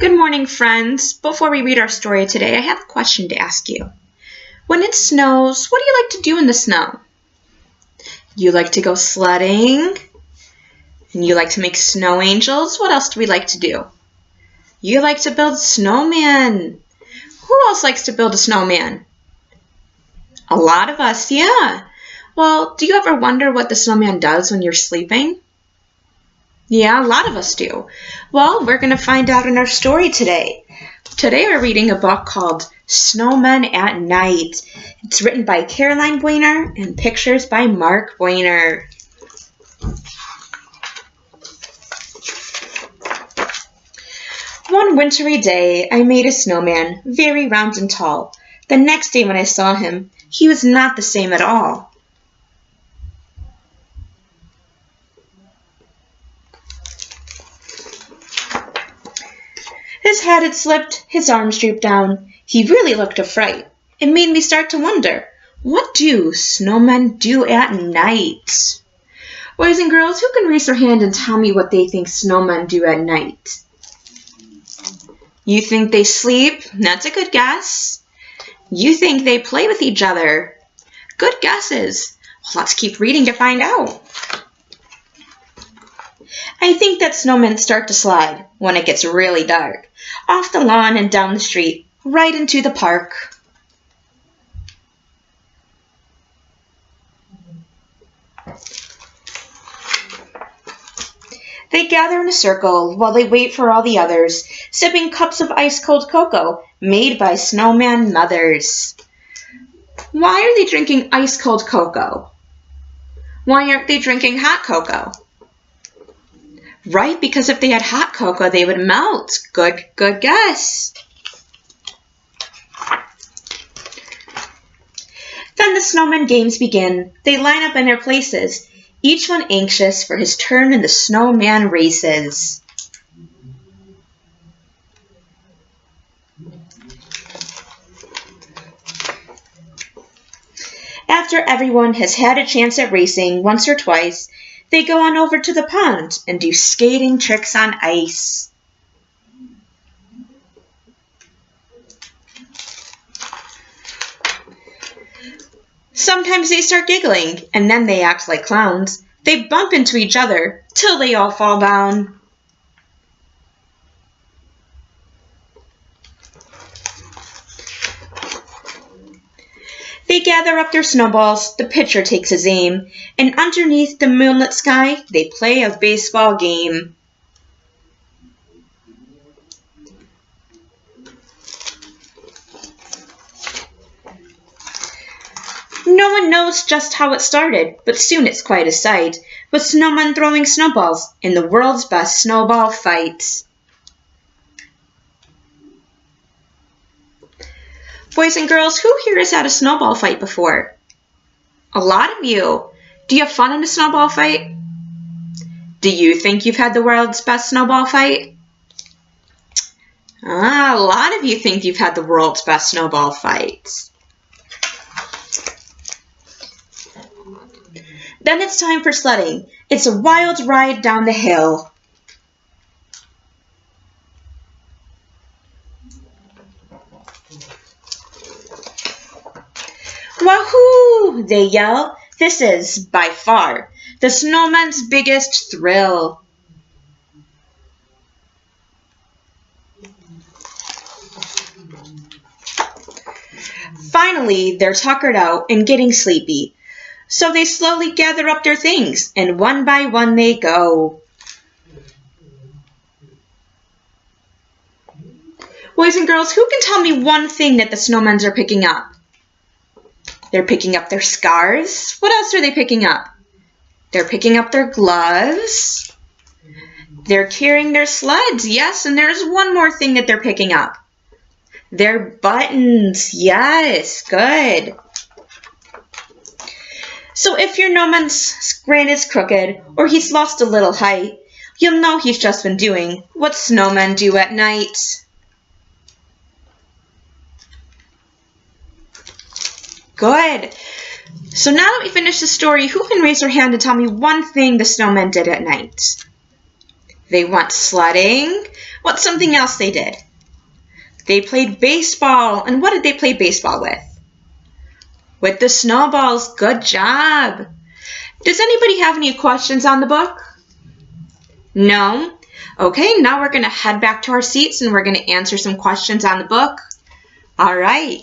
Good morning, friends. Before we read our story today, I have a question to ask you. When it snows, what do you like to do in the snow? You like to go sledding? And you like to make snow angels? What else do we like to do? You like to build snowman. Who else likes to build a snowman? A lot of us, yeah. Well, do you ever wonder what the snowman does when you're sleeping? Yeah, a lot of us do. Well, we're going to find out in our story today. Today we're reading a book called Snowmen at Night. It's written by Caroline Buehner and pictures by Mark Buehner. One wintry day, I made a snowman, very round and tall. The next day when I saw him, he was not the same at all. His hat had slipped, his arms drooped down. He really looked a fright. It made me start to wonder, what do snowmen do at night? Boys and girls, who can raise their hand and tell me what they think snowmen do at night? You think they sleep? That's a good guess. You think they play with each other? Good guesses. Well, let's keep reading to find out. I think that snowmen start to slide when it gets really dark, off the lawn and down the street, right into the park. They gather in a circle while they wait for all the others, sipping cups of ice-cold cocoa made by snowman mothers. Why are they drinking ice-cold cocoa? Why aren't they drinking hot cocoa? Right, because if they had hot cocoa, they would melt. Good guess. Then the snowman games begin. They line up in their places, each one anxious for his turn in the snowman races. After everyone has had a chance at racing once or twice, they go on over to the pond and do skating tricks on ice. Sometimes they start giggling, and then they act like clowns. They bump into each other till they all fall down. They gather up their snowballs, the pitcher takes his aim, and underneath the moonlit sky, they play a baseball game. No one knows just how it started, but soon it's quite a sight, with snowmen throwing snowballs in the world's best snowball fight. Boys and girls, who here has had a snowball fight before? A lot of you. Do you have fun in a snowball fight? Do you think you've had the world's best snowball fight? A lot of you think you've had the world's best snowball fight. Then it's time for sledding. It's a wild ride down the hill. Wahoo! They yell. This is, by far, the snowman's biggest thrill. Finally, they're tuckered out and getting sleepy, so they slowly gather up their things, and one by one they go. Boys and girls, who can tell me one thing that the snowmen are picking up? They're picking up their scarves. What else are they picking up? They're picking up their gloves. They're carrying their sleds. Yes, and there's one more thing that they're picking up. Their buttons. Yes, good. So if your snowman's grin is crooked or he's lost a little height, you'll know he's just been doing what snowmen do at night. Good. So now that we finished the story, who can raise their hand and tell me one thing the snowmen did at night? They went sledding. What's something else they did? They played baseball. And what did they play baseball with? With the snowballs. Good job. Does anybody have any questions on the book? No? Okay, now we're going to head back to our seats and we're going to answer some questions on the book. All right.